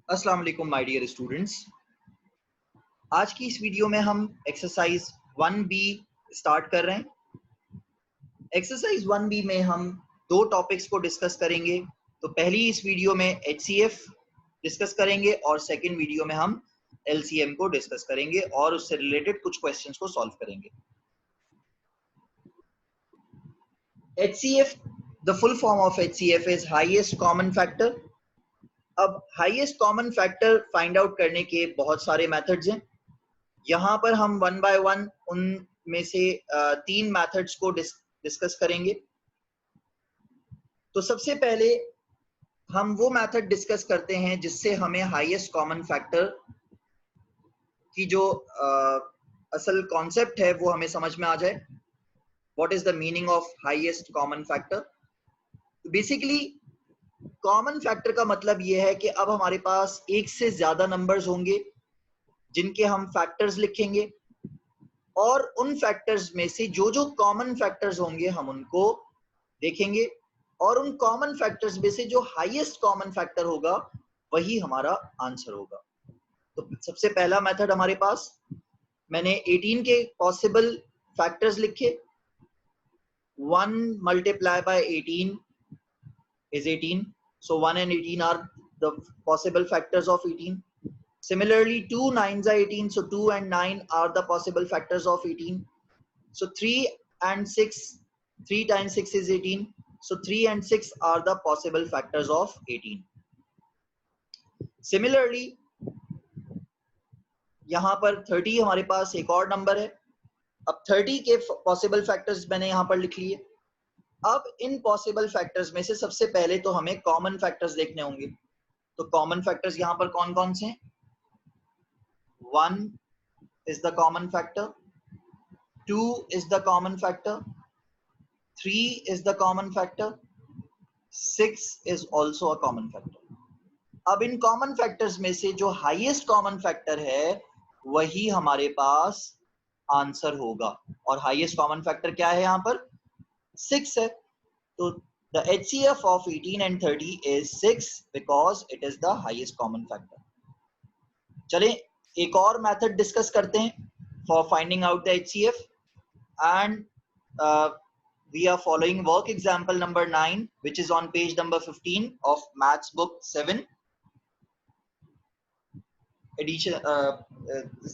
अस्सलाम वालेकुम my dear students. आज की इस वीडियो में हम एक्सरसाइज 1B स्टार्ट कर रहे हैं। एक्सरसाइज 1B में हम दो टॉपिक्स को डिस्कस करेंगे। तो पहली इस वीडियो में HCF डिस्कस करेंगे और सेकंड वीडियो में हम LCM को डिस्कस करेंगे और उससे रिलेटेड कुछ क्वेश्चंस को सॉल्व करेंगे। HCF, the full form of HCF is highest common factor. अब highest common factor find out करने के बहुत सारे मेथड्स हैं। यहाँ पर हम वन बाय वन उनमें से तीन मेथड्स को डिस्कस करेंगे। तो सबसे पहले हम वो मेथड डिस्कस करते हैं जिससे हमें हाईएस्ट कॉमन फैक्टर की जो असल कॉन्सेप्ट है वो हमें समझ में आ जाए। What is the meaning of highest common factor? Basically common factor का मतलब ये है कि अब हमारे पास एक से ज्यादा नंबर्स होंगे जिनके हम फैक्टर्स लिखेंगे और उन फैक्टर्स में से जो जो कॉमन फैक्टर्स होंगे हम उनको देखेंगे और उन कॉमन फैक्टर्स में से जो हाईएस्ट कॉमन फैक्टर होगा वही हमारा आंसर होगा। तो सबसे पहला मेथड हमारे पास, मैंने 18 के पॉसिबल फैक्टर्स लिखे। 1 multiply by 18 is 18, so 1 and 18 are the possible factors of 18. Similarly, 2 9s are 18, so 2 and 9 are the possible factors of 18. So 3 and 6, 3 times 6 is 18, so 3 and 6 are the possible factors of 18. Similarly, यहाँ पर 30 हमारे पास एक और number है। अब 30 के possible factors मैंने यहाँ पर लिख लिए। अब इन पॉसिबल फैक्टर्स में से सबसे पहले तो हमें कॉमन फैक्टर्स देखने होंगे। तो कॉमन फैक्टर्स यहाँ पर कौन कौन से हैं? 1 is the common factor, 2 is the common factor, 3 is the common factor, 6 is also a common factor. अब इन कॉमन फैक्टर्स में से जो हाईएस्ट कॉमन फैक्टर है वही हमारे पास आंसर होगा। और हाईएस्ट कॉमन फैक्टर क्या है? यहाँ पर 6 है। तो the HCF of 18 and 30 is 6 because it is the highest common factor. चलें एक और मेथड डिस्कस करते हैं for finding out the HCF, and we are following work example number 9 which is on page number 15 of maths book 7 edition,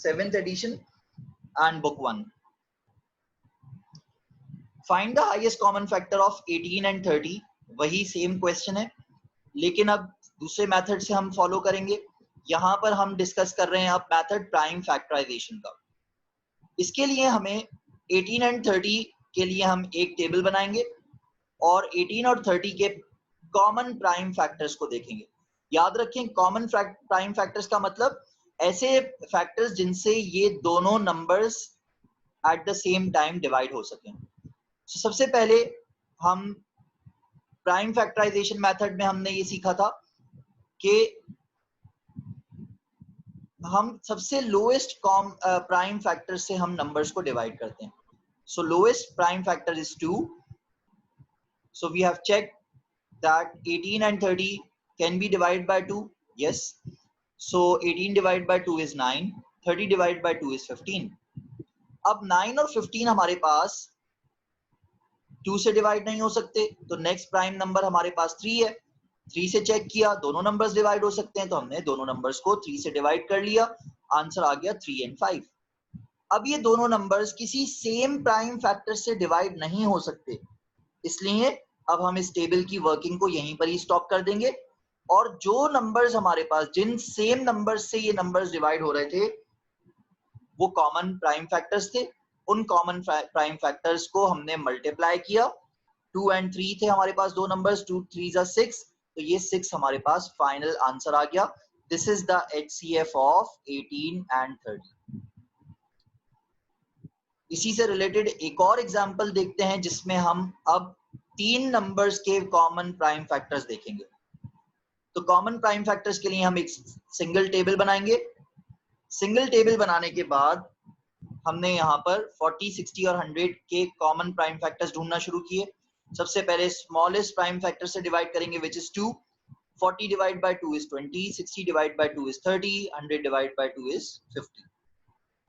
7th edition and book 1. Find the highest common factor of 18 and 30. वही same question है लेकिन अब दूसरे method से हम follow करेंगे। यहाँ पर हम डिस्कस कर रहे हैं अब मेथड प्राइम फैक्टराइजेशन का। इसके लिए हमें 18 एंड 30 के लिए हम एक टेबल बनाएंगे और 18 और 30 के कॉमन प्राइम फैक्टर्स को देखेंगे। याद रखें, कॉमन प्राइम फैक्टर्स का मतलब ऐसे फैक्टर्स जिनसे ये दोनों numbers at the same time divide हो सकें। तो सबसे पहले हम प्राइम फैक्टराइजेशन मेथड में हमने ये सीखा था कि हम सबसे लोएस्ट प्राइम फैक्टर से हम नंबर्स को डिवाइड करते हैं। So lowest prime factor is 2. So we have check that 18 and 30 can be divide by 2. Yes, so 18 divide by 2 is 9, 30 divide by 2 is 15. अब 9 और 15 हमारे पास 2 से डिवाइड नहीं हो सकते, तो नेक्स्ट प्राइम नंबर हमारे पास 3 है। 3 से चेक किया, दोनों नंबर्स डिवाइड हो सकते हैं, तो हमने दोनों नंबर्स को 3 से डिवाइड कर लिया। आंसर आ गया 3 and 5. अब ये दोनों नंबर्स किसी सेम प्राइम फैक्टर से डिवाइड नहीं हो सकते, इसलिए अब हम इस टेबल की वर्किंग को यहीं पर ही स्टॉप कर देंगे और जो नंबर्स हमारे पास, जिन सेम नंबर्स से ये नंबर्स डिवाइड हो रहे थे वो कॉमन प्राइम फैक्टर्स थे, उन कॉमन प्राइम फैक्टर्स को हमने मल्टीप्लाई किया। 2 and 3 थे हमारे पास दो नंबर्स, 2 3 are 6, तो ये 6 हमारे पास फाइनल आंसर आ गया। This is the HCF of 18 and 30. इसी से रिलेटेड एक और एग्जांपल देखते हैं जिसमें हम अब तीन नंबर्स के कॉमन प्राइम फैक्टर्स देखेंगे। तो कॉमन प्राइम फैक्टर्स के लिए हम एक सिंगल टेबल बनाएंगे। सिंगल टेबल बनाने के बाद हमने यहाँ पर 40, 60 और 100 के कॉमन प्राइम फैक्टर्स ढूंढना शुरू किए। सबसे पहले स्मॉलेस्ट प्राइम फैक्टर से डिवाइड करेंगे which is 2, 40 divide by 2 is 20, 60 divide by 2 is 30, 100 divide by 2 is 50।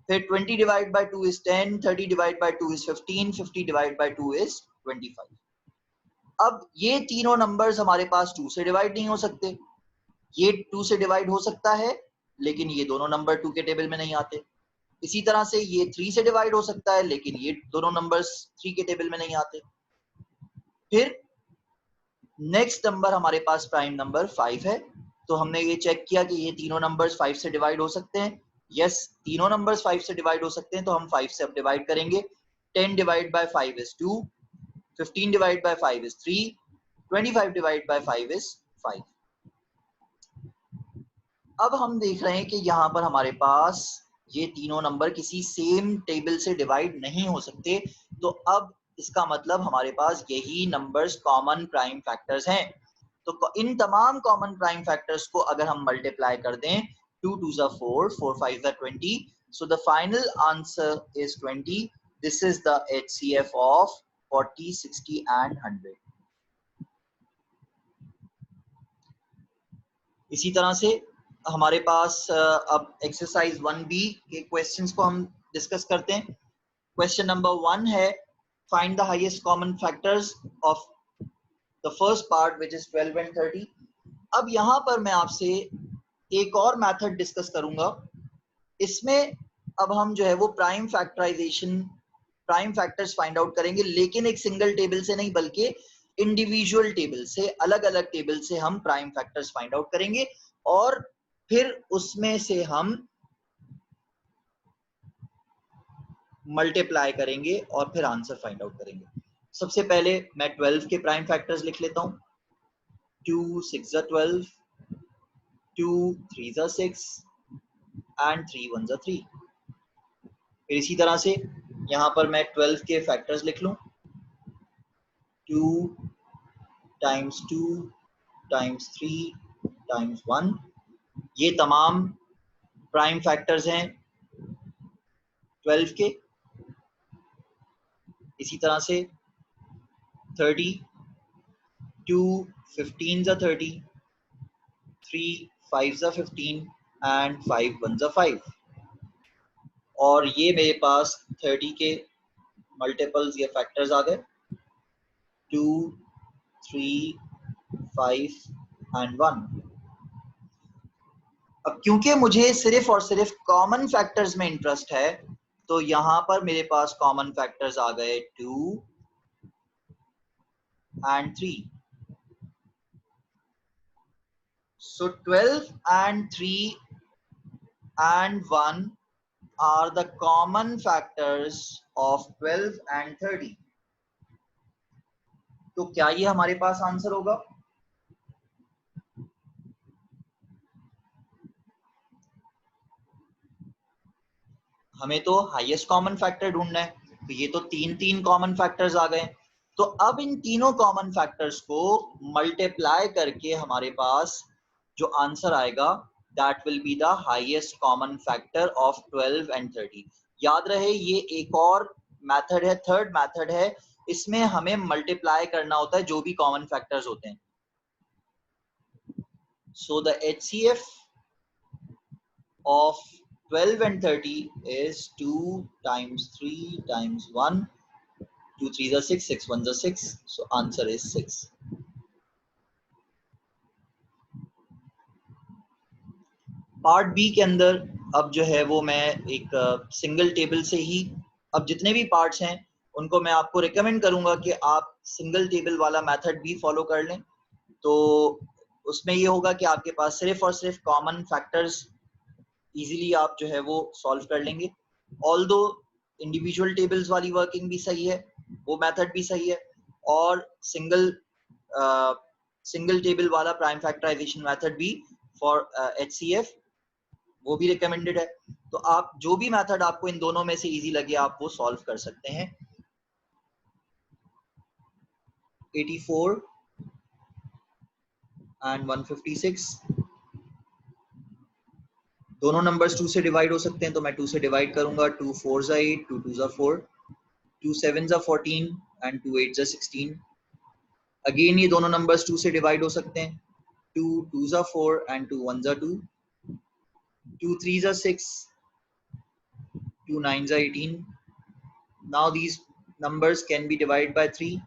फिर 20 divide by 2 is 10, 30 divide by 2 is 15, 50 divide by 2 is 25। अब ये तीनों नंबर्स हमारे पास 2 से डिवाइड नहीं हो सकते। ये 2 से डिवाइड हो सकता है, लेकिन ये दोनों नंबर 2 के टेबल में नहीं आते। इसी तरह से ये 3 से डिवाइड हो सकता है, लेकिन ये दोनों नंबर्स 3 के टेबल में नहीं आते। फिर नेक्स्ट नंबर हमारे पास प्राइम नंबर 5 है। तो हमने ये चेक किया कि ये तीनों नंबर्स 5 से डिवाइड हो सकते हैं। यस, तीनों नंबर्स 5 से डिवाइड हो सकते हैं, तो हम 5 से अब डिवाइड करेंगे। 10 divide by 5 is 2, 15 divide by 5 is 3, 25 divide by 5 is 5। अब हम देख रहे हैं कि यहाँ पर हमारे पास ये तीनों नंबर किसी सेम टेबल से डिवाइड नहीं हो सकते। तो अब इसका मतलब हमारे पास यही नंबर्स कॉमन प्राइम फैक्टर्स हैं। तो इन तमाम कॉमन प्राइम फैक्टर्स को अगर हम मल्टीप्लाई कर दें, 2 2 is 4, 4 5 is 20, so the final answer is 20. This is the HCF of 40, 60 and 100. इसी तरह से हमारे पास अब एक्सरसाइज 1B के क्वेश्चंस को हम डिस्कस करते हैं। क्वेश्चन नंबर 1 है, find the highest common factors of the first part which is 12 and 30। अब यहाँ पर मैं आपसे एक और मेथड डिस्कस करूंगा। इसमें अब हम जो है वो prime factorization, prime factors find out करेंगे, लेकिन एक सिंगल टेबल से नहीं बल्कि इंडिविजुअल टेबल से, अलग अलग टेबल से हम प्राइम फैक्टर्स फाइंड आउट करेंगे और फिर उसमें से हम मल्टीप्लाई करेंगे और फिर आंसर फाइंड आउट करेंगे। सबसे पहले मैं 12 के प्राइम फैक्टर्स लिख लेता हूं। 2 6 is 12, 2 3 is 6 and 3 1 is 3। फिर इसी तरह से यहाँ पर मैं 12 के फैक्टर्स लिख लूं। 2 times 2 times 3 times 1, ये तमाम प्राइम फैक्टर्स हैं 12 के। इसी तरह से 30, 2 15 is 30, 3 5 is 15 and 5 1 is 5। और ये मेरे पास 30 के मल्टीपल्स या फैक्टर्स आ गए, 2 3 5 and 1। अब क्योंकि मुझे सिर्फ और सिर्फ कॉमन फैक्टर्स में इंटरेस्ट है, तो यहाँ पर मेरे पास कॉमन फैक्टर्स आ गए 2 and 3। So 12 and 3 and 1 are the common factors of 12 and 30। तो क्या ये हमारे पास आंसर होगा? हमें तो हाईएस्ट कॉमन फैक्टर ढूंढना है, तो ये तो तीन कॉमन फैक्टर्स आ गए। तो अब इन तीनों कॉमन फैक्टर्स को मल्टीप्लाई करके हमारे पास जो आंसर आएगा, that will be the highest common factor of 12 and 30। याद रहे ये एक और मेथड है, थर्ड मेथड है, इसमें हमें मल्टीप्लाई करना होता है जो भी कॉमन फैक्टर्स होते हैं। So the HCF of 12 and 30 is 2 times 3 times 1, 2 3 is 6, 6 1 is 6, so answer is 6। Part B के अंदर अब जो है वो मैं एक सिंगल टेबल से ही, अब जितने भी पार्ट्स हैं उनको मैं आपको रिकमेंड करूंगा कि आप सिंगल टेबल वाला मेथड भी फॉलो कर लें। तो उसमें ये होगा कि आपके पास सिर्फ और सिर्फ कॉमन फैक्टर्स इजीली आप जो है वो सॉल्व कर लेंगे। ऑल्दो इंडिविजुअल टेबल्स वाली वर्किंग भी सही है, वो मेथड भी सही है, और सिंगल टेबल वाला प्राइम फैक्टराइजेशन मेथड भी फॉर HCF वो भी रिकमेंडेड है। तो आप जो भी मेथड आपको इन दोनों में से इजी लगे आप वो सॉल्व कर सकते हैं। 84 and 156 दोनों नंबर्स 2 से डिवाइड हो सकते हैं, तो मैं 2 से डिवाइड करूंगा। 2 4 is 8, 2 2 is 4, 2 7 is 14 and 2 8 is 16। Again ये दोनों नंबर्स 2 से डिवाइड हो सकते हैं। 2 2s are 4 and 2 1s are 2, 2 3s are 6, 2 9s are 18. Now these numbers can be divided by 3,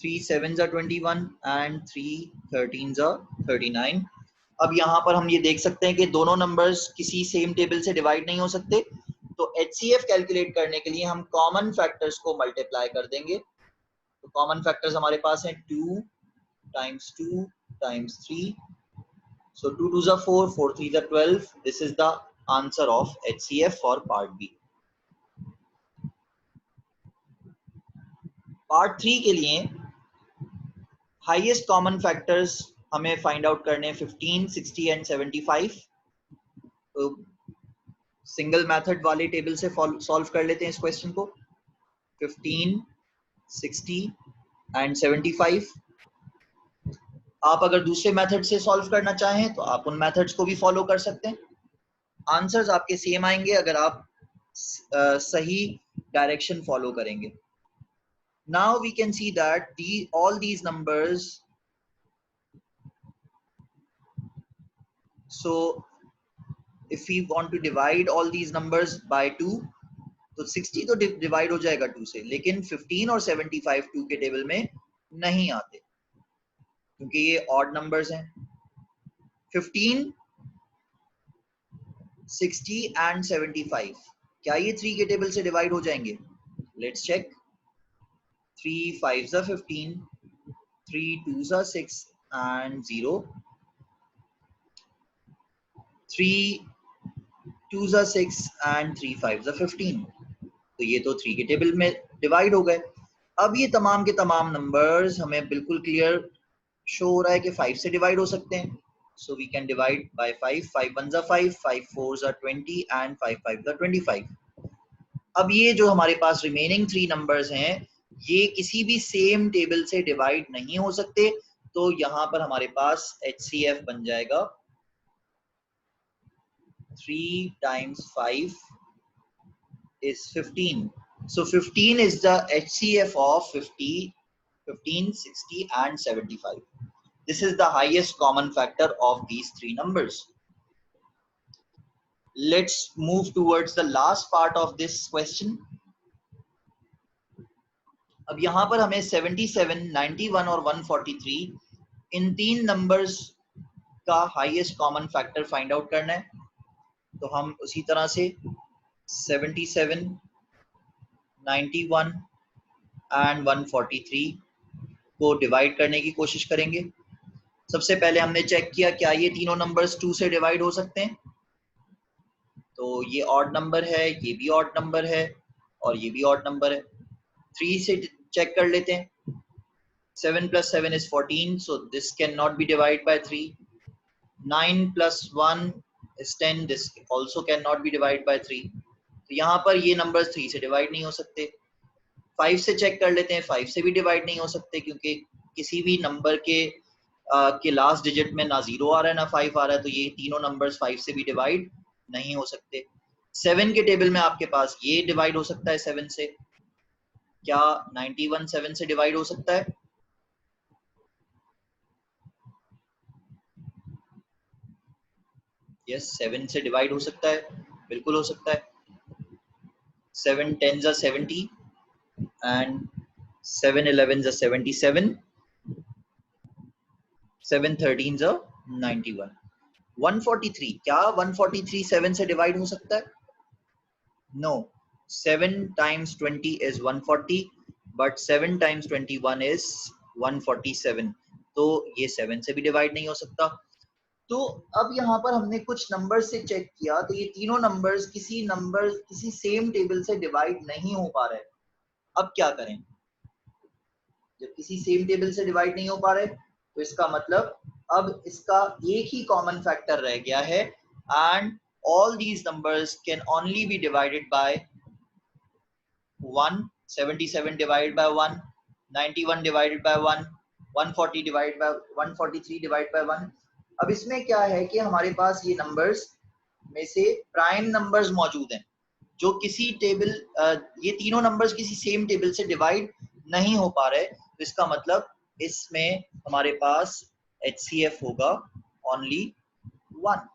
3 7s are 21 and 3 13s are 39. अब यहाँ पर हम ये देख सकते हैं कि दोनों नंबर्स किसी सेम टेबल से डिवाइड नहीं हो सकते, तो HCF कैलकुलेट करने के लिए हम कॉमन फैक्टर्स को मल्टीप्लाई कर देंगे। तो कॉमन फैक्टर्स हमारे पास हैं 2 times 2 times 3, so 2 2s are 4, 4 3s are 12. This is the answer of HCF for part B. Part 3 के लिए हाईएस्ट कॉमन फैक्टर्स हमें फाइंड आउट करने 15, 60 एंड 75। तो सिंगल मेथड वाले टेबल से सॉल्व कर लेते हैं इस क्वेश्चन को। 15, 60 एंड 75। आप अगर दूसरे मेथड से सॉल्व करना चाहें तो आप उन मेथड्स को भी फॉलो कर सकते हैं। आंसर्स आपके सेम आएंगे अगर आप सही डायरेक्शन फॉलो करेंगे। Now we can see that all these numbers, so if we want to divide all these numbers by 2, तो 60 तो डिवाइड हो जाएगा 2 से, लेकिन 15 और 75 2 के टेबल में नहीं आते क्योंकि ये ऑड नंबर्स हैं। 15, 60 एंड 75 क्या ये 3 के टेबल से डिवाइड हो जाएंगे? Let's check. 3 5s are 15, 3 2s are 6 and 0, 3 2s are 6 and 3 5s are 15। तो ये तो 3 के टेबल में डिवाइड हो गए। अब ये तमाम के तमाम नंबर्स हमें बिल्कुल क्लियर शो हो रहा है कि 5 से डिवाइड हो सकते हैं। So we can divide by 5, 5 1s are 5, 5 4s are 20 and 5 5s are 25। अब ये जो हमारे पास रिमेनिंग 3 नंबर्स हैं ये किसी भी सेम टेबल से डिवाइड नहीं हो सकते, तो यहाँ पर हमारे पास HCF बन जाएगा 3 times 5 is 15. So 15 is the HCF of 50, 15, 60 and 75. This is the highest common factor of these 3 numbers. Let's move towards the last part of this question. अब यहाँ पर हमें 77, 91 और 143 इन 3 नंबर्स का highest common factor find out करना है। तो हम उसी तरह से 77, 91 एंड 143 को डिवाइड करने की कोशिश करेंगे। सबसे पहले हमने चेक किया क्या ये तीनों नंबर्स 2 से डिवाइड हो सकते हैं। तो ये ऑड नंबर है, ये भी ऑड नंबर है और ये भी ऑड नंबर है। 3 से चेक कर लेते हैं। 7 plus 7 is 14, so this cannot be divided by 3. 9 plus 1 is 10, this also cannot be divided by 3. तो यहाँ पर ये नंबर्स 3 से डिवाइड नहीं हो सकते। 5 से चेक कर लेते हैं, 5 से भी डिवाइड नहीं हो सकते क्योंकि किसी भी नंबर के लास्ट डिजिट में ना 0 आ रहा है ना 5 आ रहा है, तो ये तीनों नंबर्स 5 से भी डिवाइड नहीं हो सकते। 7 के टेबल में आपके पास ये डिवाइड हो सकता है 7 से। क्या 91 7 से डिवाइड हो सकता है? यस, 7 से डिवाइड हो सकता है, बिल्कुल हो सकता है। 7 10s are 70 and 7 11s are 77, 7 13s are 91। 143 क्या 143 7 से डिवाइड हो सकता है? No, 7 times 20 is 140 but 7 times 21 is 147, तो ये 7 से भी डिवाइड नहीं हो सकता। तो अब यहाँ पर हमने कुछ नंबर से चेक किया तो ये तीनों नंबर्स किसी सेम टेबल से डिवाइड नहीं हो पा रहे। अब क्या करें? जब किसी सेम टेबल से डिवाइड नहीं हो पा रहे तो इसका मतलब अब इसका एक ही कॉमन फैक्टर रह गया है and all these numbers can only be divided by 1। 77 divided by 1, 91 divided by 1, 140 divided by 143 divided by 1। अब इसमें क्या है कि हमारे पास ये नंबर्स में से प्राइम नंबर्स मौजूद हैं जो किसी टेबल ये तीनों नंबर्स किसी सेम टेबल से डिवाइड नहीं हो पा रहे, तो इसका मतलब इसमें हमारे पास HCF होगा ओनली 1।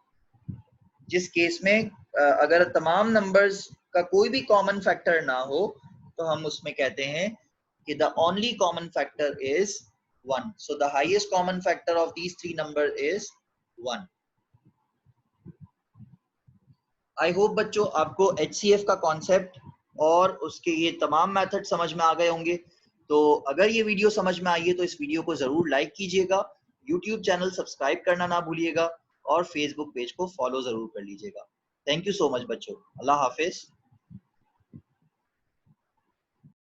जिस केस में अगर तमाम नंबर्स का कोई भी कॉमन फैक्टर ना हो तो हम उसमें कहते हैं कि the only common factor is 1। So the highest common factor of these three number is 1। I hope बच्चों आपको HCF का कॉन्सेप्ट और उसके ये तमाम मेथड समझ में आ गए होंगे। तो अगर ये वीडियो समझ में आई है तो इस वीडियो को जरूर लाइक कीजिएगा, YouTube चैनल सब्सक्राइब करना ना भूलिएगा और Facebook पेज को फॉलो जरूर कर लीजिएगा। थैंक यू सो मच बच्चों। अल्लाह हाफिज।